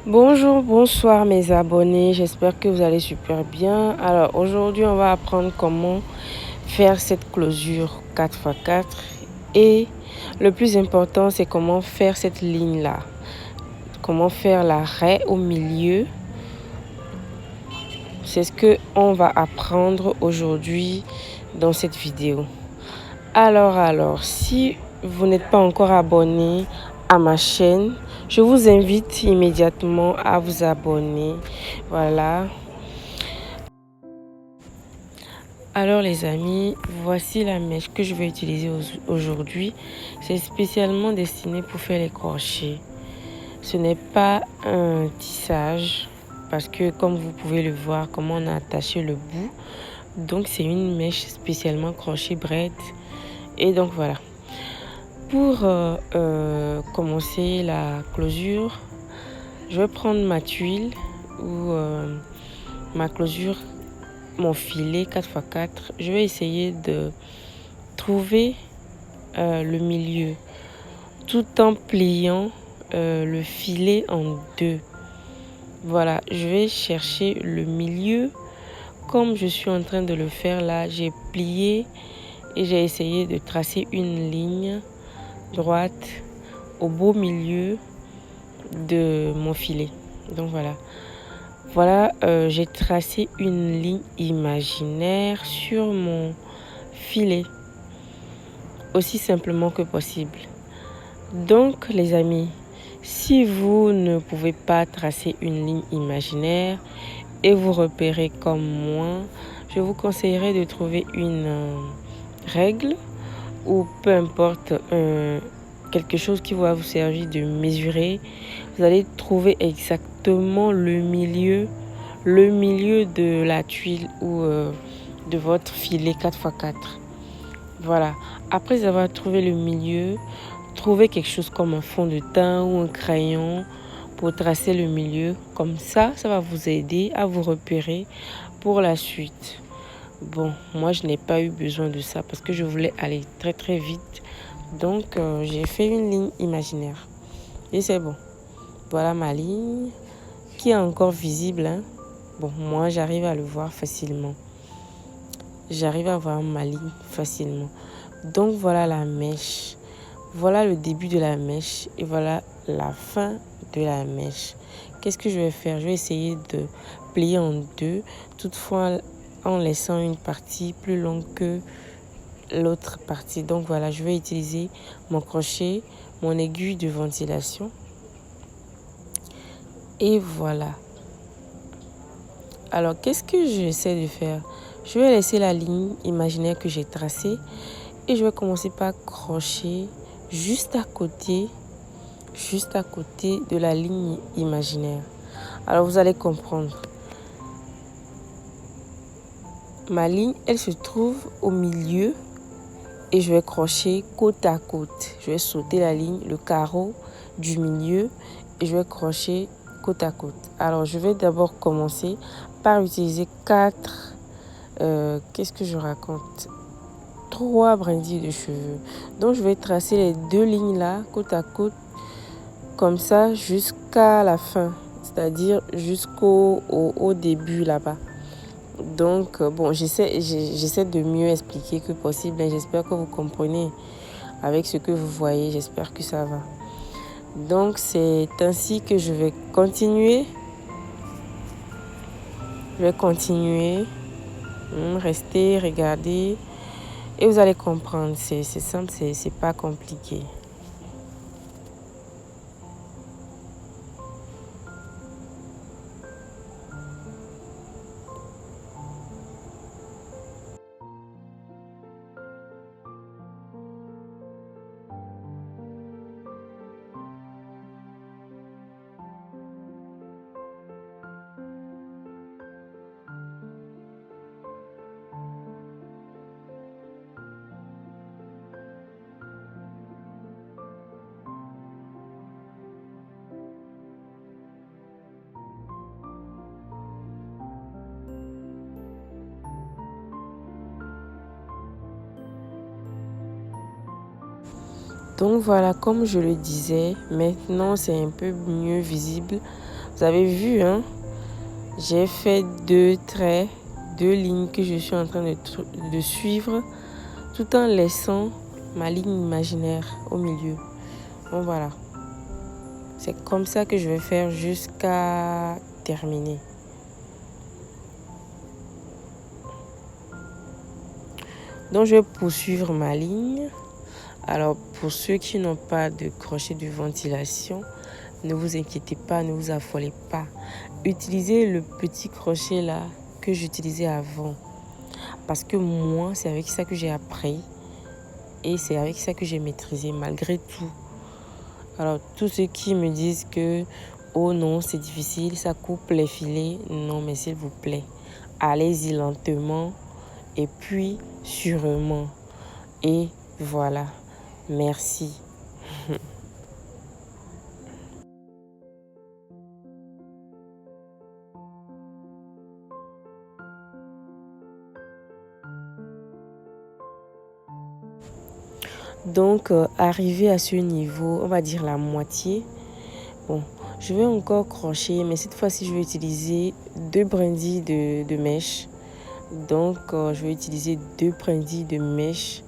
Bonjour, bonsoir mes abonnés, j'espère que vous allez super bien. Alors aujourd'hui on va apprendre comment faire cette closure 4x4 et le plus important c'est comment faire cette ligne là, comment faire l'arrêt au milieu. C'est ce que on va apprendre aujourd'hui dans cette vidéo. Alors, si vous n'êtes pas encore abonné à ma chaîne, je vous invite immédiatement à vous abonner. Voilà. Alors les amis, voici la mèche que je vais utiliser aujourd'hui. C'est spécialement destiné pour faire les crochets. Ce n'est pas un tissage parce que comme vous pouvez le voir, comment on a attaché le bout. Donc c'est une mèche spécialement crochet braid. Et donc voilà. Pour commencer la closure, je vais prendre ma tuile ou ma closure, mon filet 4x4. Je vais essayer de trouver le milieu tout en pliant le filet en deux. Voilà, je vais chercher le milieu comme je suis en train de le faire là. J'ai plié et j'ai essayé de tracer une ligne droite au beau milieu de mon filet. Donc voilà, j'ai tracé une ligne imaginaire sur mon filet aussi simplement que possible. Donc les amis, si vous ne pouvez pas tracer une ligne imaginaire et vous repérez comme moi, je vous conseillerais de trouver une règle ou peu importe quelque chose qui va vous servir de mesurer. Vous allez trouver exactement le milieu de la tuile ou de votre filet 4x4. Voilà, après avoir trouvé le milieu, trouvez quelque chose comme un fond de teint ou un crayon pour tracer le milieu. Comme ça va vous aider à vous repérer pour la suite. Bon, moi je n'ai pas eu besoin de ça parce que je voulais aller très très vite. Donc j'ai fait une ligne imaginaire. Et c'est bon. Voilà ma ligne qui est encore visible. Hein. Bon, moi j'arrive à le voir facilement. J'arrive à voir ma ligne facilement. Donc voilà la mèche. Voilà le début de la mèche et voilà la fin de la mèche. Qu'est-ce que je vais faire? Je vais essayer de plier en deux, toutefois en laissant une partie plus longue que l'autre partie. Donc voilà, je vais utiliser mon crochet, mon aiguille de ventilation. Et voilà. Alors, qu'est-ce que j'essaie de faire? Je vais laisser la ligne imaginaire que j'ai tracée et je vais commencer par crocher juste à côté de la ligne imaginaire. Alors, vous allez comprendre. Ma ligne, elle se trouve au milieu et je vais crocher côte à côte. Je vais sauter la ligne, le carreau du milieu et je vais crocher côte à côte. Alors, je vais d'abord commencer par utiliser 3 brindilles de cheveux. Donc, je vais tracer les deux lignes là, côte à côte, comme ça jusqu'à la fin, c'est-à-dire jusqu'au début là-bas. Donc, bon, j'essaie de mieux expliquer que possible. J'espère que vous comprenez avec ce que vous voyez. J'espère que ça va. Donc, c'est ainsi que je vais continuer. Je vais continuer. Rester, regarder. Et vous allez comprendre. C'est simple, c'est pas compliqué. Donc voilà, comme je le disais, maintenant c'est un peu mieux visible Vous avez vu, hein? J'ai fait 2 traits, 2 lignes que je suis en train de suivre tout en laissant ma ligne imaginaire au milieu. Donc voilà. C'est comme ça que je vais faire jusqu'à terminer. Donc je vais poursuivre ma ligne. Alors pour ceux qui n'ont pas de crochet de ventilation, ne vous inquiétez pas, ne vous affolez pas. Utilisez le petit crochet là que j'utilisais avant. Parce que moi, c'est avec ça que j'ai appris. Et c'est avec ça que j'ai maîtrisé malgré tout. Alors tous ceux qui me disent que oh non, c'est difficile, ça coupe les filets. Non, mais s'il vous plaît, allez-y lentement et puis sûrement. Et voilà. Merci. Donc, arrivé à ce niveau, on va dire la moitié. Bon, je vais encore crocher, mais cette fois-ci, je vais utiliser 2 brindilles de mèche. Donc, je vais utiliser 2 brindilles de mèche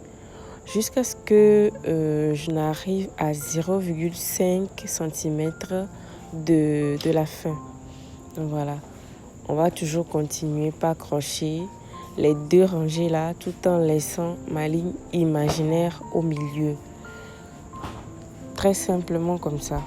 jusqu'à ce que je n'arrive à 0,5 cm de la fin. Donc, voilà. On va toujours continuer par crocher les 2 rangées là tout en laissant ma ligne imaginaire au milieu. Très simplement comme ça.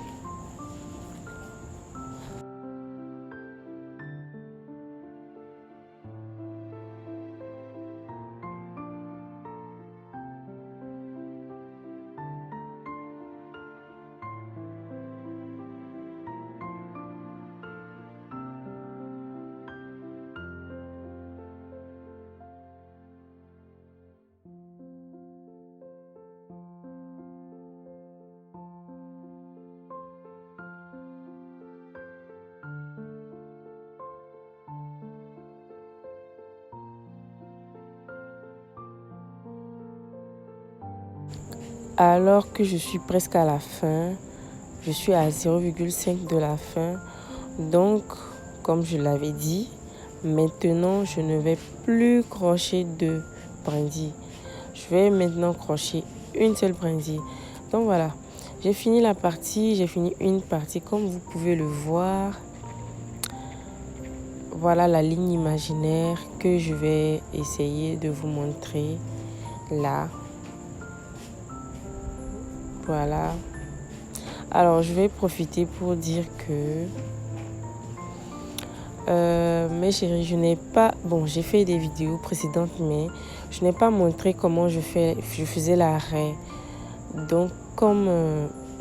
Alors que je suis presque à la fin, je suis à 0,5 de la fin. Donc, comme je l'avais dit, maintenant, je ne vais plus crocher 2 brindilles. Je vais maintenant crocher une seule brindille. Donc voilà, j'ai fini la partie, j'ai fini une partie. Comme vous pouvez le voir, voilà la ligne imaginaire que je vais essayer de vous montrer là. Voilà. Alors, je vais profiter pour dire que mes chéris, je n'ai pas... Bon, j'ai fait des vidéos précédentes, mais je n'ai pas montré comment je faisais l'arrêt. Donc, comme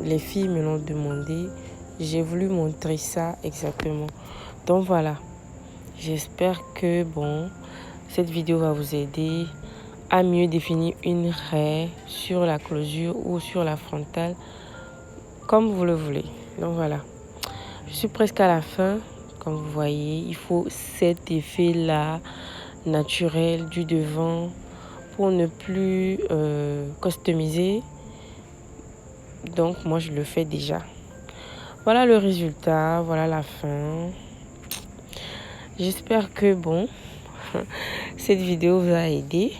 les filles me l'ont demandé, j'ai voulu montrer ça exactement. Donc, voilà. J'espère que, bon, cette vidéo va vous aider à mieux définir une raie sur la closure ou sur la frontale, comme vous le voulez. Donc, voilà. Je suis presque à la fin. Comme vous voyez, il faut cet effet-là naturel du devant pour ne plus customiser. Donc, moi, je le fais déjà. Voilà le résultat. Voilà la fin. J'espère que, bon, cette vidéo vous a aidé.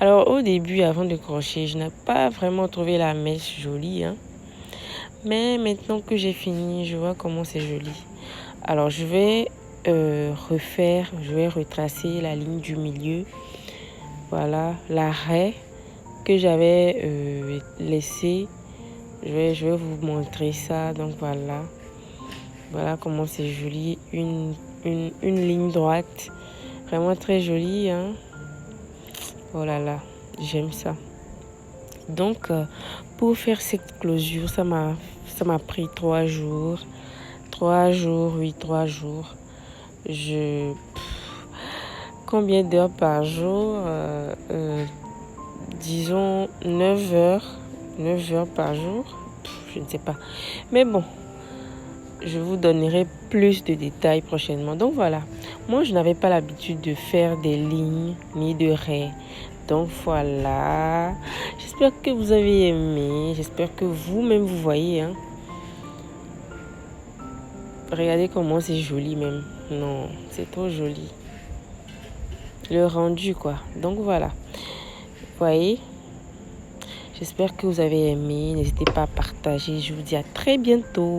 Alors, au début, avant de crocher, je n'ai pas vraiment trouvé la mèche jolie, hein. Mais maintenant que j'ai fini, je vois comment c'est joli. Alors, je vais je vais retracer la ligne du milieu. Voilà, la raie que j'avais laissée. Je vais vous montrer ça. Donc, voilà. Voilà comment c'est joli. Une ligne droite. Vraiment très jolie, hein. Oh là là, j'aime ça. Donc, pour faire cette closure, ça m'a pris 3 jours. 3 jours, oui, 3 jours. Combien d'heures par jour disons 9 heures. 9 heures par jour. Je ne sais pas. Mais bon, je vous donnerai plus de détails prochainement. Donc voilà. Moi, je n'avais pas l'habitude de faire des lignes ni de raies. Donc voilà, j'espère que vous avez aimé, j'espère que vous-même vous voyez, hein. Regardez comment c'est joli même. Non, c'est trop joli. Le rendu quoi. Donc voilà. Vous voyez. J'espère que vous avez aimé. N'hésitez pas à partager. Je vous dis à très bientôt.